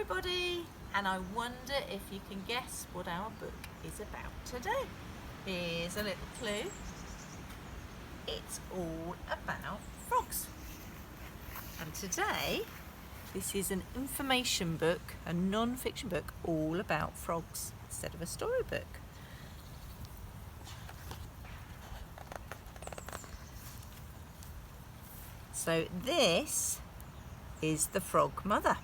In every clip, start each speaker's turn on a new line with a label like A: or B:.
A: everybody, and I wonder if you can guess what our book is about today. Here's a little clue. It's all about frogs. And today, this is an information book, a non-fiction book, all about frogs instead of a storybook. So this is the frog mother,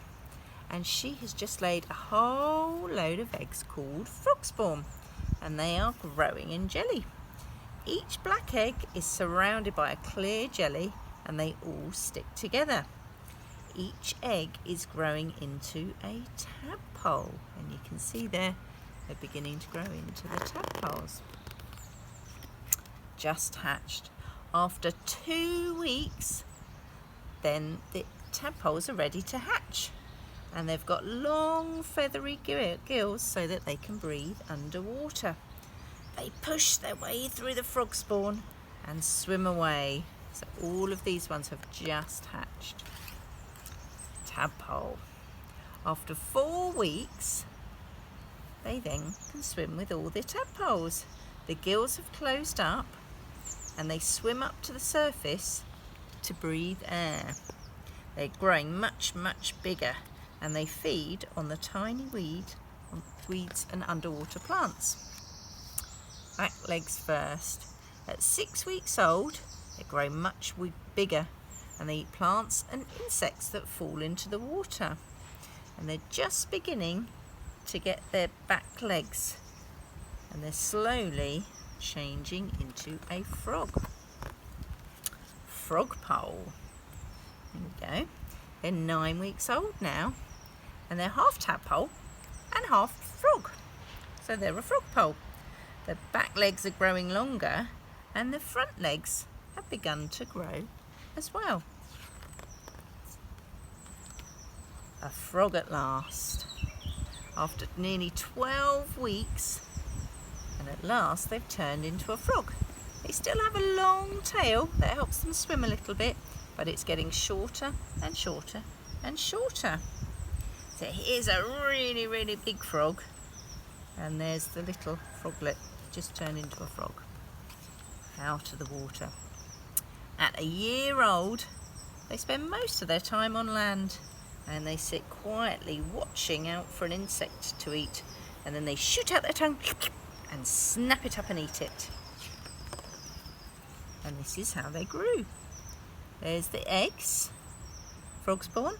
A: and she has just laid a whole load of eggs called frog spawn, and they are growing in jelly. Each black egg is surrounded by a clear jelly, and they all stick together. Each egg is growing into a tadpole, and you can see they're beginning to grow into the tadpoles. Just hatched. After 2 weeks, then the tadpoles are ready to hatch, and they've got long feathery gills so that they can breathe underwater. They push their way through the frog spawn and swim away. So all of these ones have just hatched. Tadpole. After 4 weeks, they then can swim with all the tadpoles. The gills have closed up and they swim up to the surface to breathe air. They're growing much, much bigger, and they feed on the tiny weeds and underwater plants. Back legs first. At 6 weeks old, they grow much bigger, and they eat plants and insects that fall into the water. And they're just beginning to get their back legs, and they're slowly changing into a frog. Frog pole. There we go. They're 9 weeks old now, and they're half tadpole and half frog. So they're a frog pole. The back legs are growing longer, and the front legs have begun to grow as well. A frog at last. After nearly 12 weeks, and at last they've turned into a frog. They still have a long tail that helps them swim a little bit, but it's getting shorter and shorter and shorter. So here's a really, really big frog, and there's the little froglet just turned into a frog out of the water. At a year old, they spend most of their time on land, and they sit quietly watching out for an insect to eat, and then they shoot out their tongue and snap it up and eat it. And this is how they grew. There's the eggs. Frog spawn.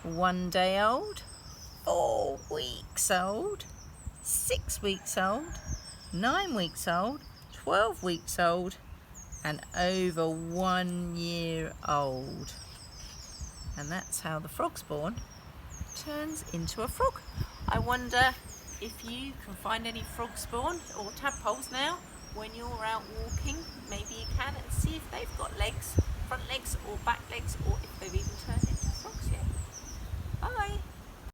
A: 1 day old, 4 weeks old, 6 weeks old, 9 weeks old, 12 weeks old, and over 1 year old. And that's how the frog spawn turns into a frog. I wonder if you can find any frog spawn or tadpoles now when you're out walking. Maybe you can, and see if they've got legs, front legs or back legs, or if they've even turned into frogs yet. Bye.